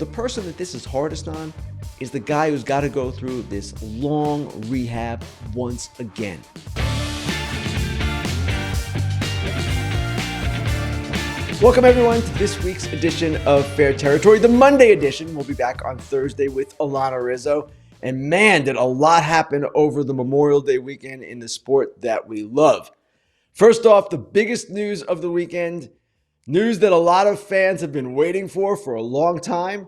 the person that this is hardest on is the guy who's got to go through this long rehab once again. Welcome everyone to this week's edition of Fair Territory, the Monday edition. We'll be back on Thursday with Alana Rizzo. And man, did a lot happen over the Memorial Day weekend in the sport that we love. First off, the biggest news of the weekend, news that a lot of fans have been waiting for a long time.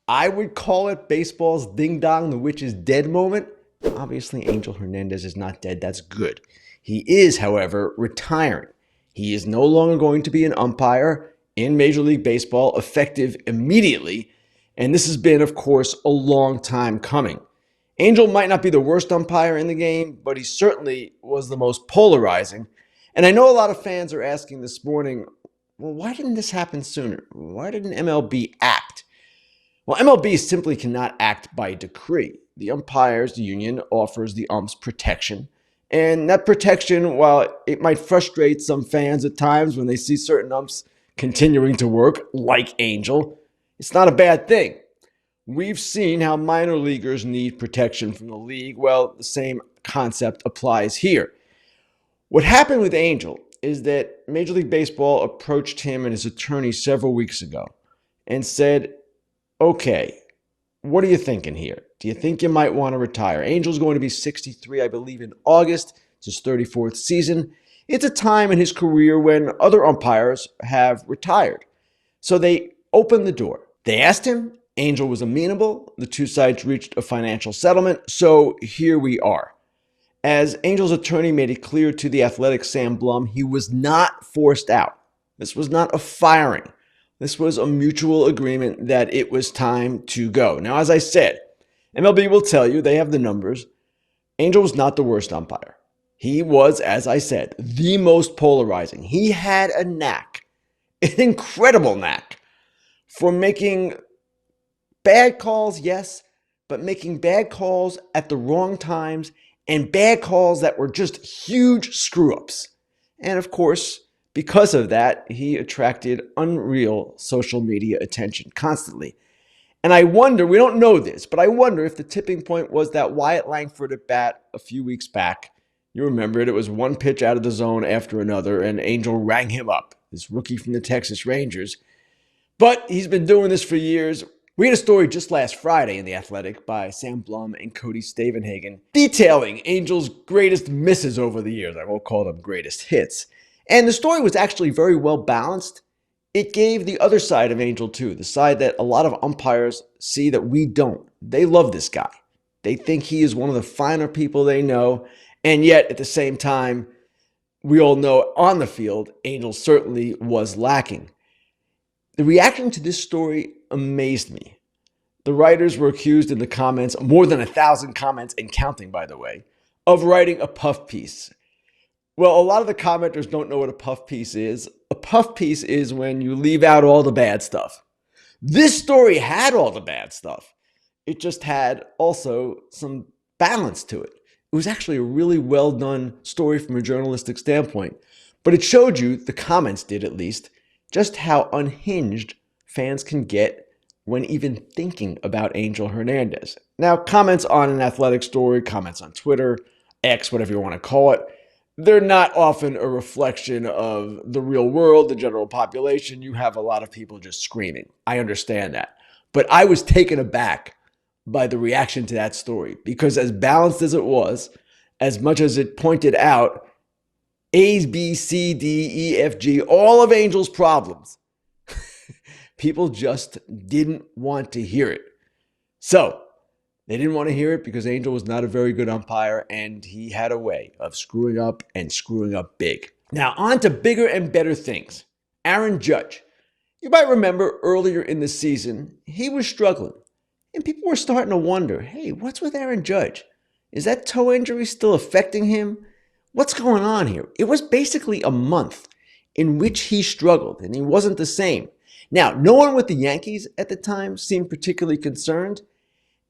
I would call it baseball's ding dong, the witch is dead moment. Obviously, Angel Hernandez is not dead. That's good. He is, however, retiring. He is no longer going to be an umpire in Major League Baseball, effective immediately. And this has been, of course, a long time coming. Angel might not be the worst umpire in the game, but he certainly was the most polarizing. And I know a lot of fans are asking this morning, well, why didn't this happen sooner? Why didn't MLB act? Well, MLB simply cannot act by decree. The umpires union offers the umps protection. And that protection, while it might frustrate some fans at times when they see certain umps continuing to work, like Angel, it's not a bad thing. We've seen how minor leaguers need protection from the league. Well, the same concept applies here. What happened with Angel is that Major League Baseball approached him and his attorney several weeks ago and said, okay, what are you thinking here? Do you think you might want to retire? Angel's going to be 63, I believe, in August. It's his 34th season. It's a time in his career when other umpires have retired. So they opened the door. They asked him. Angel was amenable. The two sides reached a financial settlement. So here we are. As Angel's attorney made it clear to The Athletic's Sam Blum, he was not forced out. This was not a firing. This was a mutual agreement that it was time to go. Now, as I said, MLB will tell you, they have the numbers. Angel was not the worst umpire. He was, as I said, the most polarizing. He had a knack, an incredible knack, for making bad calls, yes, but making bad calls at the wrong times and bad calls that were just huge screw-ups. And of course, because of that, he attracted unreal social media attention constantly. And I wonder, we don't know this, but I wonder if the tipping point was that Wyatt Langford at bat a few weeks back. You remember it was one pitch out of the zone after another, and Angel rang him up, this rookie from the Texas Rangers. But he's been doing this for years. We had a story just last Friday in The Athletic by Sam Blum and Cody Stavenhagen detailing Angel's greatest misses over the years. I won't call them greatest hits. And the story was actually very well balanced. It gave the other side of Angel too, the side that a lot of umpires see that we don't. They love this guy. They think he is one of the finer people they know. And yet at the same time, we all know on the field, Angel certainly was lacking. The reaction to this story amazed me. The writers were accused in the comments, more than 1,000 comments and counting, by the way, of writing a puff piece. Well, a lot of the commenters don't know what a puff piece is. A puff piece is when you leave out all the bad stuff. This story had all the bad stuff. It just had also some balance to it. It was actually a really well done story from a journalistic standpoint. But it showed you, the comments did at least, just how unhinged fans can get when even thinking about Angel Hernandez. Now, comments on an athletic story, comments on Twitter, X, whatever you want to call it, they're not often a reflection of the real world, the general population. You have a lot of people just screaming. I understand that. But I was taken aback by the reaction to that story because as balanced as it was, as much as it pointed out A, B, C, D, E, F, G, all of Angel's problems, people just didn't want to hear it. So they didn't want to hear it because Angel was not a very good umpire and he had a way of screwing up and screwing up big. Now on to bigger and better things. Aaron Judge. You might remember earlier in the season, he was struggling. And people were starting to wonder, hey, what's with Aaron Judge? Is that toe injury still affecting him? What's going on here? It was basically a month in which he struggled and he wasn't the same. Now, no one with the Yankees at the time seemed particularly concerned.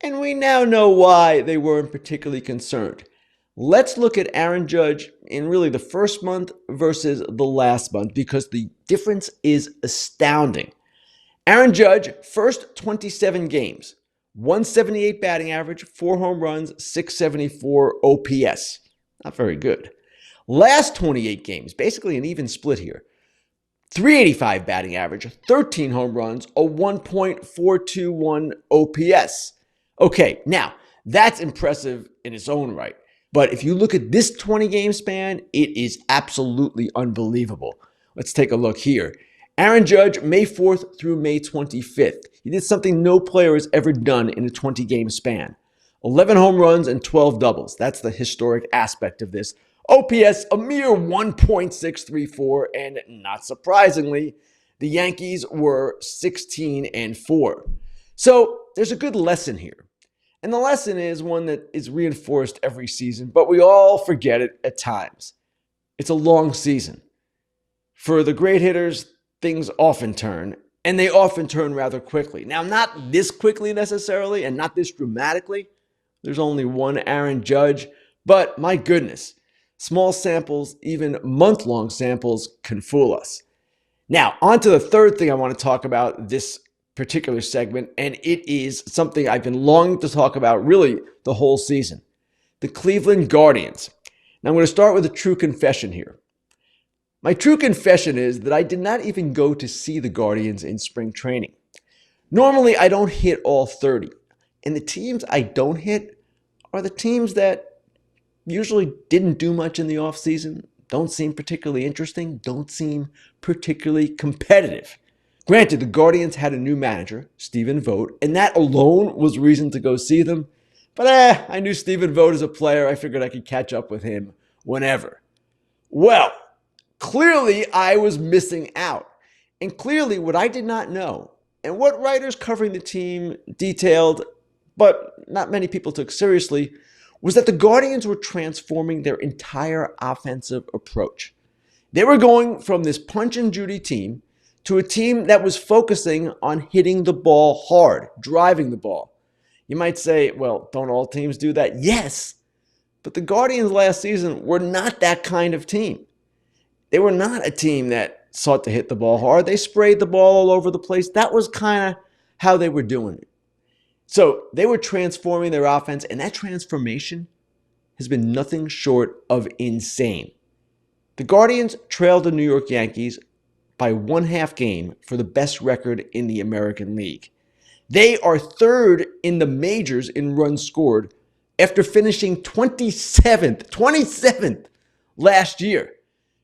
And we now know why they weren't particularly concerned. Let's look at Aaron Judge in really the first month versus the last month because the difference is astounding. Aaron Judge, first 27 games, 178 batting average, 4 home runs, 674 OPS. Not very good. Last 28 games, basically an even split here. 385 batting average, 13 home runs, a 1.421 OPS. Okay, now that's impressive in its own right. But if you look at this 20-game span, it is absolutely unbelievable. Let's take a look here. Aaron Judge, May 4th through May 25th. He did something no player has ever done in a 20-game span. 11 home runs and 12 doubles. That's the historic aspect of this. OPS, a mere 1.634, and not surprisingly, the Yankees were 16-4. So there's a good lesson here. And the lesson is one that is reinforced every season, but we all forget it at times. It's a long season. For the great hitters, things often turn, and they often turn rather quickly. Now, not this quickly necessarily, and not this dramatically. There's only one Aaron Judge, but my goodness, small samples, even month-long samples, can fool us. Now, on to the third thing I want to talk about this particular segment, and it is something I've been longing to talk about really the whole season. The Cleveland Guardians. Now, I'm going to start with a true confession here. My true confession is that I did not even go to see the Guardians in spring training. Normally, I don't hit all 30, and the teams I don't hit are the teams that usually didn't do much in the offseason, don't seem particularly interesting, don't seem particularly competitive. Granted, the Guardians had a new manager, Stephen Vogt, and that alone was reason to go see them. But I knew Stephen Vogt as a player. I figured I could catch up with him whenever. Well, clearly I was missing out. And clearly what I did not know, and what writers covering the team detailed, but not many people took seriously, was that the Guardians were transforming their entire offensive approach. They were going from this punch and Judy team to a team that was focusing on hitting the ball hard, driving the ball. You might say, well, don't all teams do that? Yes, but the Guardians last season were not that kind of team. They were not a team that sought to hit the ball hard. They sprayed the ball all over the place. That was kind of how they were doing it. So they were transforming their offense, and that transformation has been nothing short of insane. The Guardians trailed the New York Yankees by 1/2 game for the best record in the American League. They are third in the majors in runs scored after finishing 27th last year.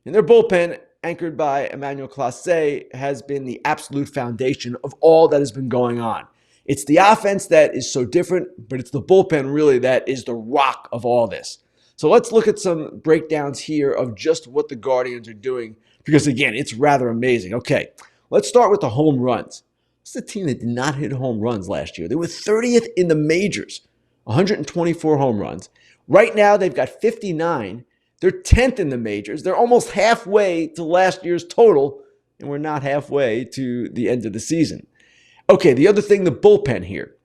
And their bullpen, anchored by Emmanuel Clase, has been the absolute foundation of all that has been going on. It's the offense that is so different, but it's the bullpen really that is the rock of all this. So let's look at some breakdowns here of just what the Guardians are doing, because again, it's rather amazing. Okay, let's start with the home runs. This is a team that did not hit home runs last year. They were 30th in the majors, 124 home runs. Right now, they've got 59. They're 10th in the majors. They're almost halfway to last year's total, and we're not halfway to the end of the season. Okay, the other thing, the bullpen here.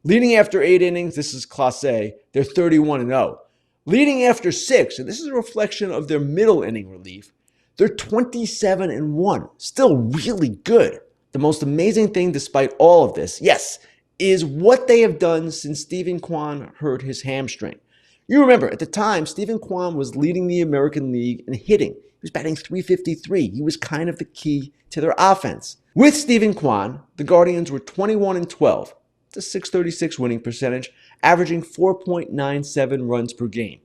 Leading after 8 innings, this is Clase, they're 31-0. Leading after 6, and this is a reflection of their middle inning relief, they're 27-1. Still really good. The most amazing thing despite all of this, yes, is what they have done since Steven Kwan hurt his hamstring. You remember, at the time, Steven Kwan was leading the American League in hitting. He was batting .353. He was kind of the key to their offense. With Steven Kwan, the Guardians were 21-12. It's a .636 winning percentage, averaging 4.97 runs per game.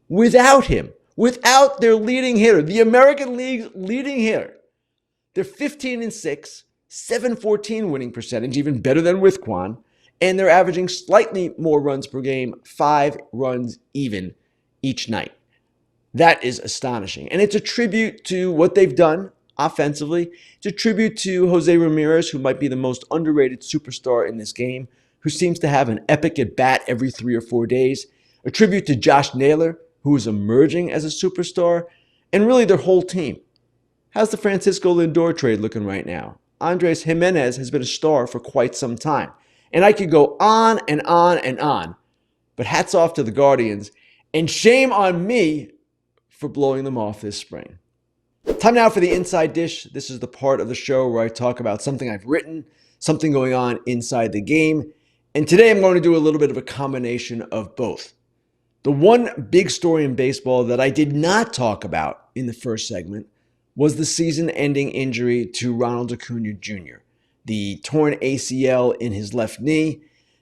Without him, without their leading hitter, the American League's leading hitter, they're 15-6, .714 winning percentage, even better than with Kwan, and they're averaging slightly more runs per game, 5 runs even each night. That is astonishing. And it's a tribute to what they've done offensively. It's a tribute to Jose Ramirez, who might be the most underrated superstar in this game, who seems to have an epic at bat every 3 or 4 days. A tribute to Josh Naylor, who is emerging as a superstar, and really their whole team. How's the Francisco Lindor trade looking right now? Andres Jimenez has been a star for quite some time. And I could go on and on and on. But hats off to the Guardians, and shame on me for blowing them off this spring. Time now for the Inside Dish. This is the part of the show where I talk about something I've written, something going on inside the game. And today I'm going to do a little bit of a combination of both. The one big story in baseball that I did not talk about in the first segment was the season-ending injury to Ronald Acuña Jr., the torn ACL in his left knee,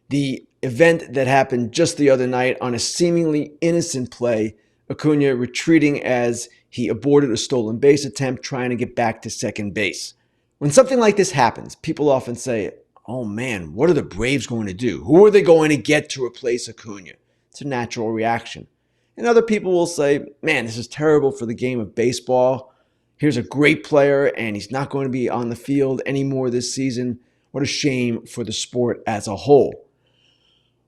the event that happened just the other night on a seemingly innocent play, Acuña retreating as he aborted a stolen base attempt trying to get back to second base. When something like this happens, people often say, oh man, what are the Braves going to do? Who are they going to get to replace Acuña? It's a natural reaction. And other people will say, man, this is terrible for the game of baseball. Here's a great player and he's not going to be on the field anymore this season. What a shame for the sport as a whole.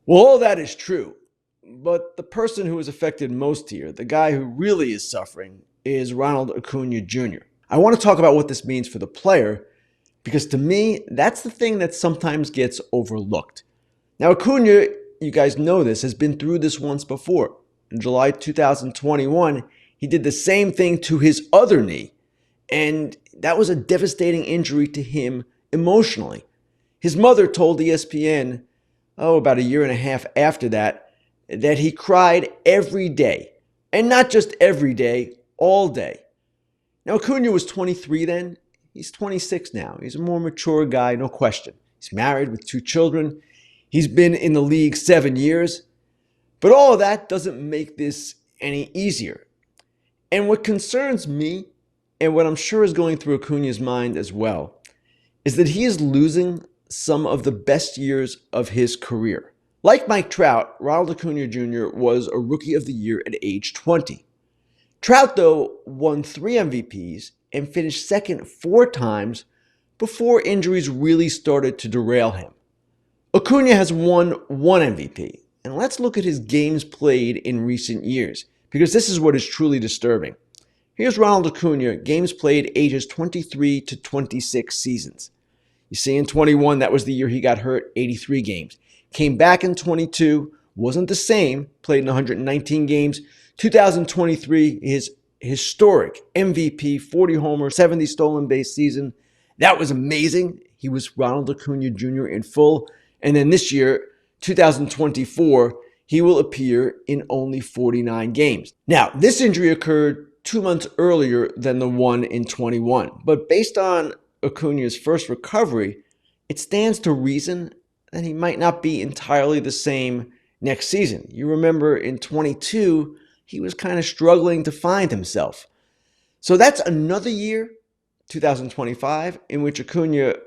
Well, all that is true. But the person who is affected most here, the guy who really is suffering, is Ronald Acuña Jr. I want to talk about what this means for the player because to me, that's the thing that sometimes gets overlooked. Now, Acuña, you guys know this, has been through this once before. In July 2021, he did the same thing to his other knee, and that was a devastating injury to him emotionally. His mother told ESPN, about a year and a half after that he cried every day. And not just every day, all day. Now, Acuña was 23 then. He's 26 now. He's a more mature guy, no question. He's married with 2 children. He's been in the league 7 years. But all of that doesn't make this any easier. And what concerns me, and what I'm sure is going through Acuña's mind as well, is that he is losing some of the best years of his career. Like Mike Trout, Ronald Acuña Jr. was a Rookie of the Year at age 20. Trout, though, won 3 MVPs and finished second 4 times before injuries really started to derail him. Acuña has won 1 MVP, and let's look at his games played in recent years, because this is what is truly disturbing. Here's Ronald Acuña, games played ages 23 to 26 seasons. You see, in 21, that was the year he got hurt, 83 games. Came back in 22, wasn't the same, played in 119 games. 2023, his historic MVP, 40 homer, 70 stolen base season. That was amazing. He was Ronald Acuña Jr. in full. And then this year, 2024, he will appear in only 49 games. Now, this injury occurred 2 months earlier than the one in 21. But based on Acuña's first recovery, it stands to reason that he might not be entirely the same next season. You remember in 22, he was kind of struggling to find himself. So that's another year, 2025, in which Acuña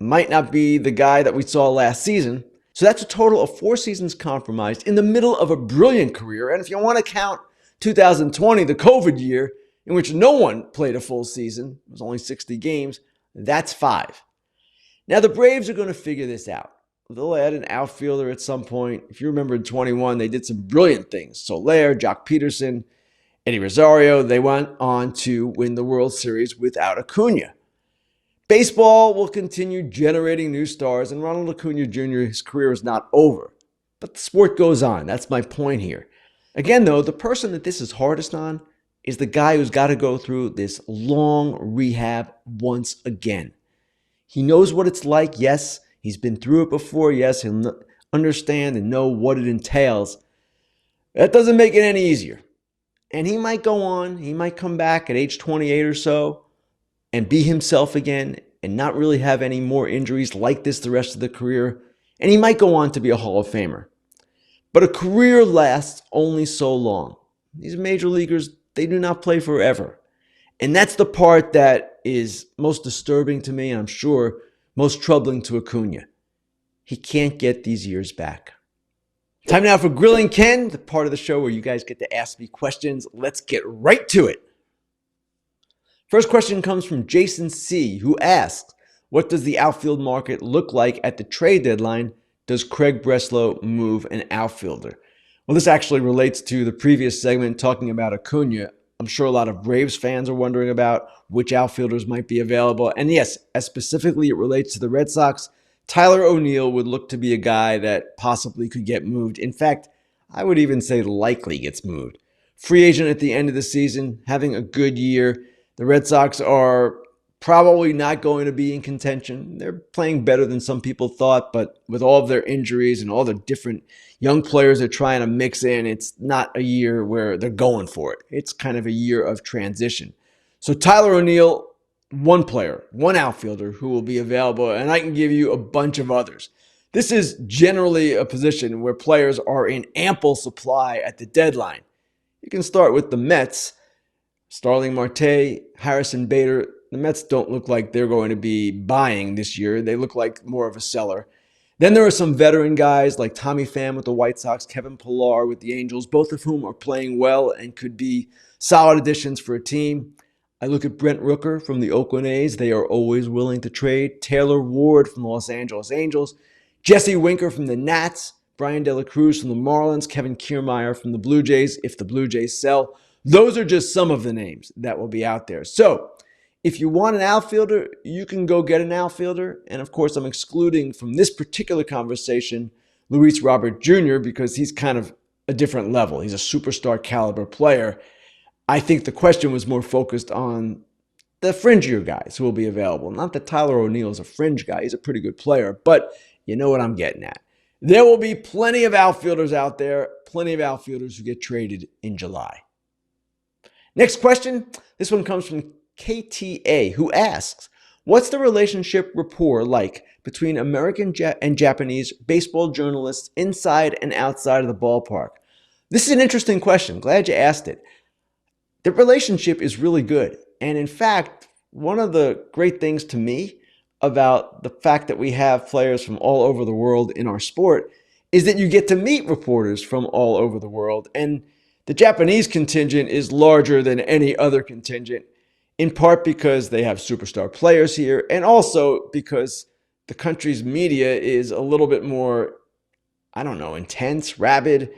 might not be the guy that we saw last season. So that's a total of 4 seasons compromised in the middle of a brilliant career. And if you want to count 2020, the COVID year, in which no one played a full season, it was only 60 games, that's 5. Now the Braves are going to figure this out. They'll add an outfielder at some point. If you remember in 21, they did some brilliant things. Soler, Jock Peterson, Eddie Rosario, they went on to win the World Series without Acuña. Baseball will continue generating new stars, and Ronald Acuña Jr., his career is not over. But the sport goes on. That's my point here. Again, though, the person that this is hardest on is the guy who's got to go through this long rehab once again. He knows what it's like, yes. He's been through it before, yes. He'll understand and know what it entails. That doesn't make it any easier. And he might go on, he might come back at age 28 or so and be himself again and not really have any more injuries like this the rest of the career. And he might go on to be a Hall of Famer. But a career lasts only so long. These major leaguers, they do not play forever. And that's the part that is most disturbing to me, and I'm sure most troubling to Acuña. He can't get these years back. Time now for Grillin Ken, the part of the show where you guys get to ask me questions. Let's get right to it. First question comes from Jason C., who asks, what does the outfield market look like at the trade deadline? Does Craig Breslow move an outfielder? Well, this actually relates to the previous segment talking about Acuña. I'm sure a lot of Braves fans are wondering about which outfielders might be available. And yes, as specifically it relates to the Red Sox, Tyler O'Neill would look to be a guy that possibly could get moved. In fact, I would even say likely gets moved. Free agent at the end of the season, having a good year. The Red Sox are probably not going to be in contention. They're playing better than some people thought, but with all of their injuries and all the different young players they're trying to mix in, it's not a year where they're going for it. It's kind of a year of transition. So Tyler O'Neill, one player, one outfielder who will be available, and I can give you a bunch of others. This is generally a position where players are in ample supply at the deadline. You can start with the Mets. Starling Marte, Harrison Bader. The Mets don't look like they're going to be buying this year. They look like more of a seller. Then there are some veteran guys like Tommy Pham with the White Sox, Kevin Pillar with the Angels, both of whom are playing well and could be solid additions for a team. I look at Brent Rooker from the Oakland A's. They are always willing to trade. Taylor Ward from the Los Angeles Angels. Jesse Winker from the Nats. Brian De La Cruz from the Marlins. Kevin Kiermaier from the Blue Jays if the Blue Jays sell. Those are just some of the names that will be out there. So if you want an outfielder, you can go get an outfielder. And of course, I'm excluding from this particular conversation Luis Robert Jr. because he's kind of a different level. He's a superstar caliber player. I think the question was more focused on the fringier guys who will be available. Not that Tyler O'Neill is a fringe guy. He's a pretty good player, but you know what I'm getting at. There will be plenty of outfielders out there, plenty of outfielders who get traded in July. Next question. This one comes from KTA, who asks, what's the relationship rapport like between American and Japanese baseball journalists inside and outside of the ballpark? This is an interesting question. Glad you asked it. The relationship is really good. And in fact, one of the great things to me about the fact that we have players from all over the world in our sport is that you get to meet reporters from all over the world. And the Japanese contingent is larger than any other contingent, in part because they have superstar players here, and also because the country's media is a little bit more, intense, rabid,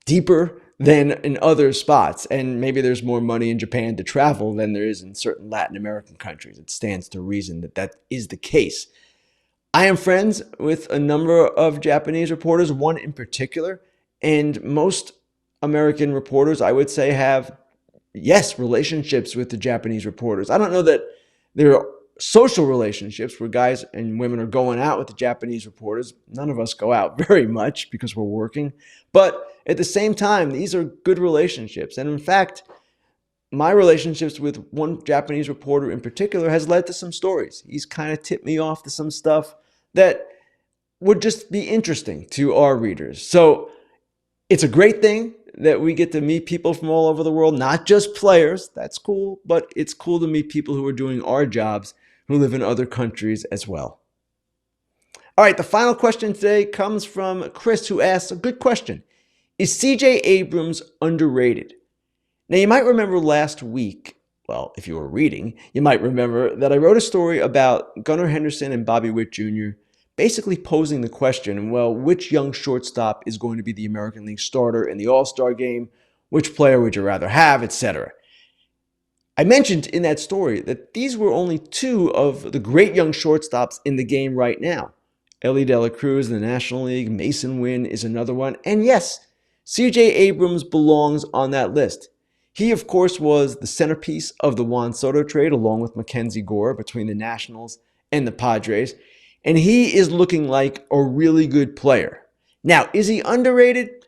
deeper than in other spots. And maybe there's more money in Japan to travel than there is in certain Latin American countries. It stands to reason that that is the case. I am friends with a number of Japanese reporters, one in particular, and most American reporters, I would say, have, yes, relationships with the Japanese reporters. I don't know that there are social relationships where guys and women are going out with the Japanese reporters. None of us go out very much because we're working. But at the same time, these are good relationships. And in fact, my relationships with one Japanese reporter in particular has led to some stories. He's kind of tipped me off to some stuff that would just be interesting to our readers. So it's a great thing that we get to meet people from all over the world, not just players. That's cool, but it's cool to meet people who are doing our jobs who live in other countries as well. All right, the final question today comes from Chris, who asks a good question. Is CJ Abrams underrated? Now, you might remember last week, well, if you were reading, you might remember that I wrote a story about Gunnar Henderson and Bobby Witt Jr., basically posing the question, well, which young shortstop is going to be the American League starter in the All-Star game? Which player would you rather have, etc.? I mentioned in that story that these were only two of the great young shortstops in the game right now. Ellie De La Cruz in the National League, Mason Wynn is another one, and yes, CJ Abrams belongs on that list. He, of course, was the centerpiece of the Juan Soto trade along with Mackenzie Gore between the Nationals and the Padres. And he is looking like a really good player. Now, is he underrated?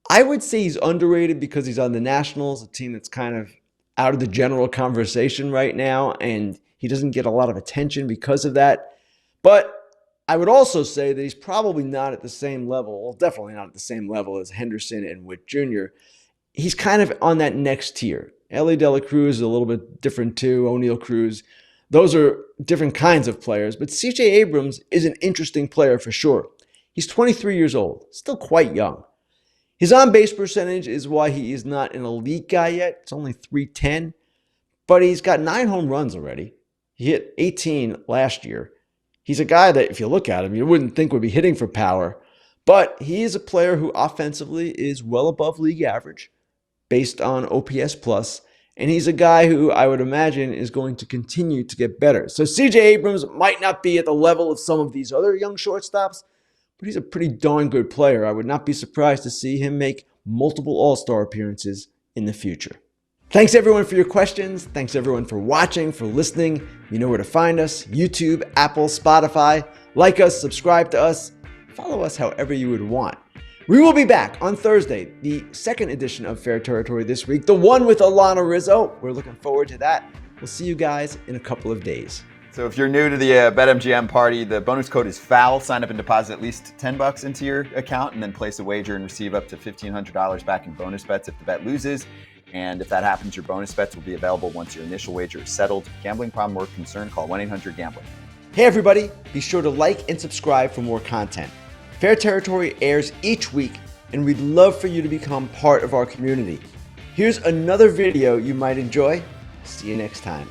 I would say he's underrated because he's on the Nationals, a team that's kind of out of the general conversation right now, and he doesn't get a lot of attention because of that. But I would also say that he's probably not at the same level, well, definitely not at the same level as Henderson and Witt Jr. He's kind of on that next tier. Ellie De La Cruz is a little bit different too, O'Neill Cruz. Those are different kinds of players, but CJ Abrams is an interesting player for sure. He's 23 years old, still quite young. His on-base percentage is why he is not an elite guy yet. It's only .310, but he's got 9 home runs already. He hit 18 last year. He's a guy that, if you look at him, you wouldn't think would be hitting for power, but he is a player who offensively is well above league average based on OPS+, and he's a guy who I would imagine is going to continue to get better. So CJ Abrams might not be at the level of some of these other young shortstops, but he's a pretty darn good player. I would not be surprised to see him make multiple All-Star appearances in the future. Thanks everyone for your questions. Thanks everyone for watching, for listening. You know where to find us: YouTube, Apple, Spotify. Like us, subscribe to us, follow us however you would want. We will be back on Thursday, the second edition of Fair Territory this week, the one with Alana Rizzo. We're looking forward to that. We'll see you guys in a couple of days. So if you're new to the BetMGM party, the bonus code is FOUL. Sign up and deposit at least $10 into your account and then place a wager and receive up to $1,500 back in bonus bets if the bet loses. And if that happens, your bonus bets will be available once your initial wager is settled. Gambling problem or concern, call 1-800-GAMBLER. Hey everybody, be sure to like and subscribe for more content. Fair Territory airs each week, and we'd love for you to become part of our community. Here's another video you might enjoy. See you next time.